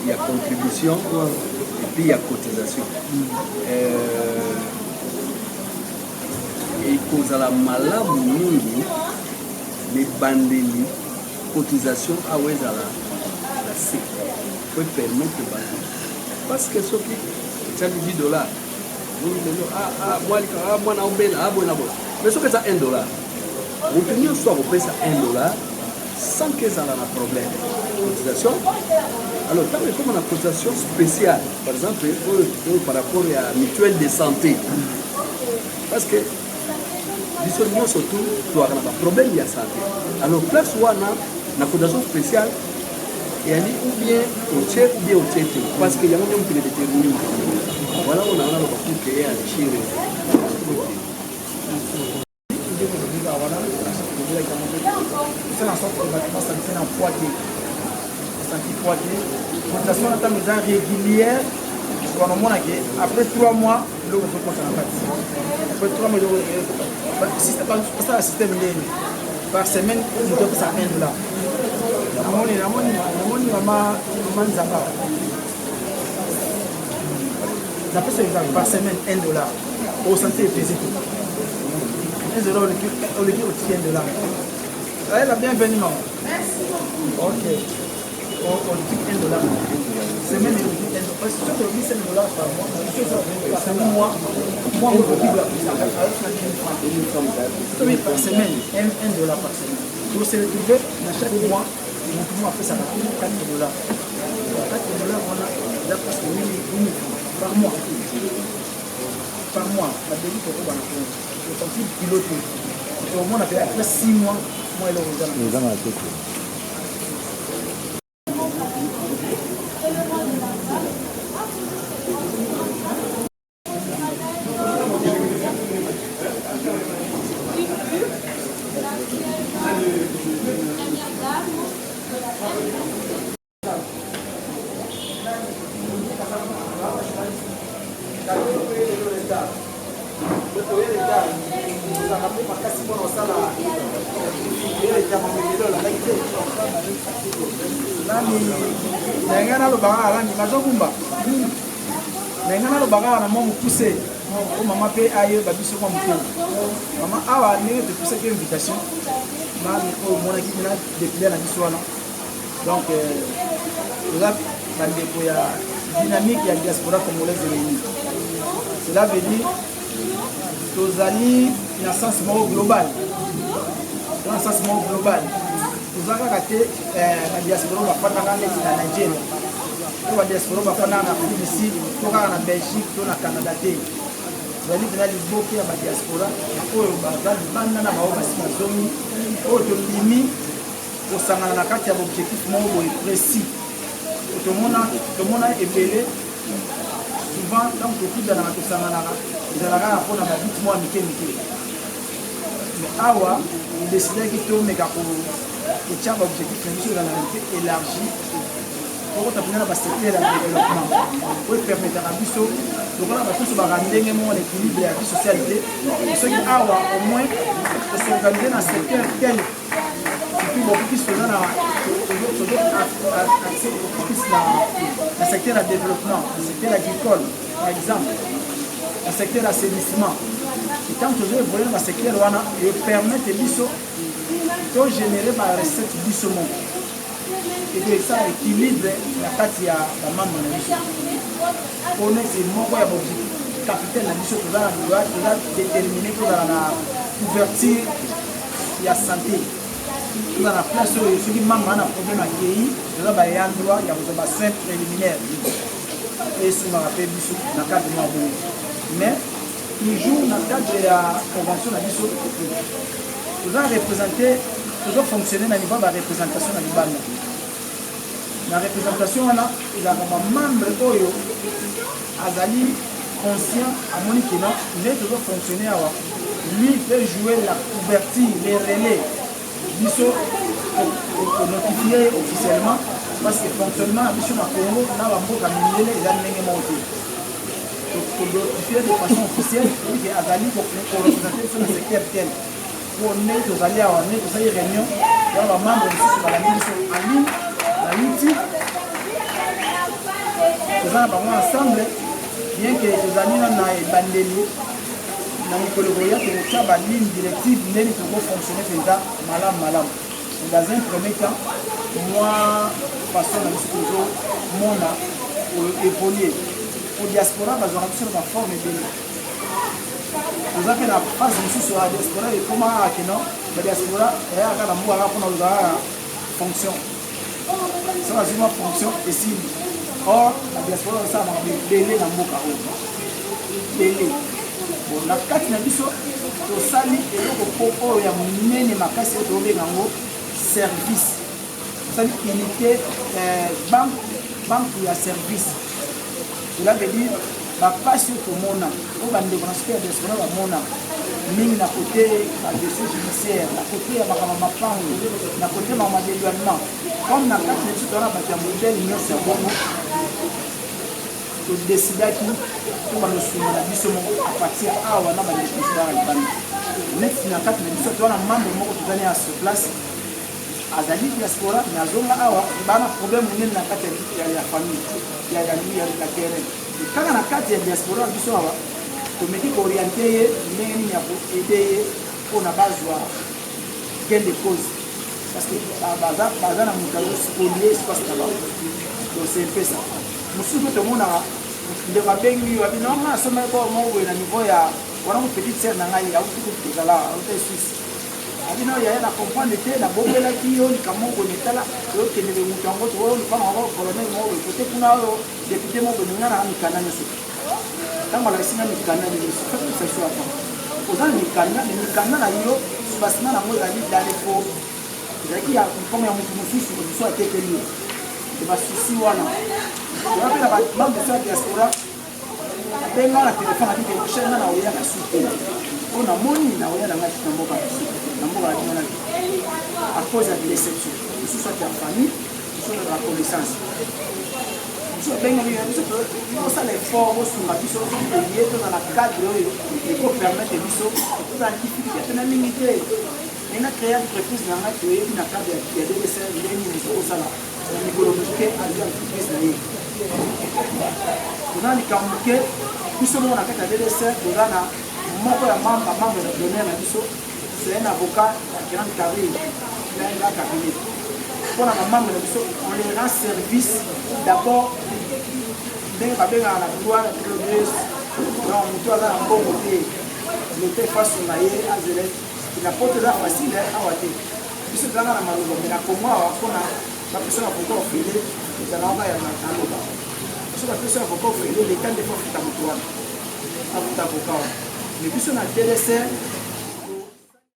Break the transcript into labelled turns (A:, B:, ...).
A: Il y a contribution et puis il y a cotisation. Et cause à la malade, les bandeli, cotisation à la C. Peut permettre de bander. Parce que ce qui est $10, vous dites, moi, mais ce que c'est $1. Vous tenez soit vous payez ça $1 sans que ça ait un problème. Cotisation. Alors, quand on a une cotisation spéciale, par exemple, par rapport à la mutuelle de santé, parce que nous surtout, tu as un problème de santé. Alors, place où on a une cotisation spéciale, et on dit ou bien au tchèque ou bien au tchèque, parce qu'il y a un homme qui est déterminé. Voilà, on a un beaucoup qui est à tirer.
B: C'est en sorte que le bâtiment s'en empoigné. Cotisation en termes de régulière, après 3 mois, le faut qu'on s'en passe. Après 3 mois, si c'est pas ça, le système par semaine, on doit ça $1. Par semaine, $1. Au santé est pesé tout. $1 au lieu de $1. Elle a bien venu, maman. Merci. Ok. On dit $1. Semaine, on dit $1. Parce que tu as $5 par mois. C'est un mois. Moi, on dit par semaine. $1 par semaine. Donc, c'est retrouvé dans chaque mois. On fait ça $4. $4, on a presque 1 000 par mois. Par mois. La début, on a piloté. Au moins, on a fait après 6 mois. Moi, il est maman paye ailleurs, maman a une invitation. Donc, là, il y a une dynamique, il y a une diaspora congolaise réunie. Cela veut dire que nous allons dans un sens global. Dans un sens global. Nous avons raté la diaspora en Nigeria. La diaspora en ici, en Belgique, en Canada. Nous allons dans les blocs de la diaspora. Nous allons dans un objectif précis. Tout le monde est belé. Souvent, dans le coup de la mais awa, il décidait qu'il y ait un objectif élargi pour secteur de développement. Pour permettre à Bisso, donc on a tous l'équilibre de la vie socialité. Ceux qui awa, au moins, de s'organiser dans un secteur tel qui beaucoup plus faisant le secteur de développement, le secteur agricole, par exemple, le secteur d'assainissement. Et quand vous voyez dans le secteur, il permet de générer la recette du saumon. Et que ça équilibre la partie de la maman. On est l'objectif capital de la mission que vous avez déterminé pour la couverture de la santé. Dans la place où il y a un problème à pays, il y a un endroit, il y a un bassin préliminaire. Et ce qu'on appelle dans le cadre de la mais toujours dans le cadre de la convention de la mission, nous avons représenté toujours fonctionner na niveau de la représentation na libanda. La représentation wana ezalaka bamembre oyo azali conscient amoni kino nde toujours fonctionner awa. Lui peut jouer la couverture, les relais biso pour notifier officiellement parce que fonctionnement biso na Congo na bamboka minene eza ndenge moko te. Pour notifier de façon officielle que azali pour représenter sur le secteur tel. Pour nous tozali awa ne tozali réunion ya bamembre mosusu balandi biso en ligne na YouTube. Toza na bango ensemble bien que tozali na ebandeli na mikolo boya tokotia baligne directive ndeni tokofonctionne mpenza malamu. Dans un premier temps moi façon na biso tozomona évoluer au diaspora bazwaka biso na baforme ebele. Toza mpe na phase mosusu ya diaspora ekomaka keno badiaspora eyaka na mboka kaka mpona ozalaka fonction so bazwima fonction esili. Or la diaspora osalaka ebele na mboka oyo ebele. Bon, na kati na biso tosali eloko oyo ya monene makasi oyo tobenga yango service. Tosali unité banque ya service. Cela veut dire bapasi oyo tomona oyo bandeko na soki ya diaspora bamona mingi na kote ya dossier judiciaire, na kote ya makambo mapango, na kote ya makambo d'éloignement. Comme na kati na biso towana bato ya modele nyonso ya bongo todesidaki tobanosuna na biso moko apartir awa na badeprésident ya libanda. Neti na kati na biso towana membre moko tozali ya sur place azali diaspora mais azonga awa bana problème monene na kati ya famille ya terrain. Kaka na kati ya diaspora ya biso awa tomeki kooriente ye ndenge nini ya koede ye mpona bazwa gain de cause parce que baza na moto azoskolie espace na bango. Donc c'est un peu ça. Mosusu mpe tomonaka ndeko abengi wabi nonga asomaki kwa moko boye na niveau ya wana mo petite sere na ngai auti kozala auti suisse abino yaya na comprendre te nabobelaki yo likambo moko netala oyokendele moto yango toyo lupanga yango colonel moko boye kote kuna oyo député moko boye ninga na mikanda nyonso ntango alakisinga mikanda nyonso fakisaso ata oza na mikanda na yo basima nango ezali dalefo ezalaki ya nkoma ya motu mosusu mosusu atekeli yo basusi wana toza mpe na bamembre so ya diaspora abenga na telefone ati kelkushenga na oya na sute mpo namoni na oya nanga na mboka na mboka ya wana à cause ya déception mosusu ati ya famille mosusu ya reconnaissance mosusu abenga biso tosala effort bosunga biso ye toza na cadre oyo ekopermettre biso tozala na difficulté pena mingi te ena créer entreprise na ngai toyebi na cadre ya DDCR ndenge nini mosu osala na mikolo moke azwi entreprise na ye toza na likambo moke biso moko na kati ya DDCR toza na moko ya membre ya donner na biso c'est un avocat ya grande carrière na cabinet mpona bamembre na biso on les rend service d'abord ndenge babengaka na droit ya progrès donc moto aza na mbongo te lote faso na ye azele na poto eza facile awa te biso tozanga na maloba me na kongo awa mpona bapesa na avocat ofele ezalaka ya naloba biso bapesa avocat ofele leta nde fo afuta moto wana afuta avocat wana mais biso na DDCR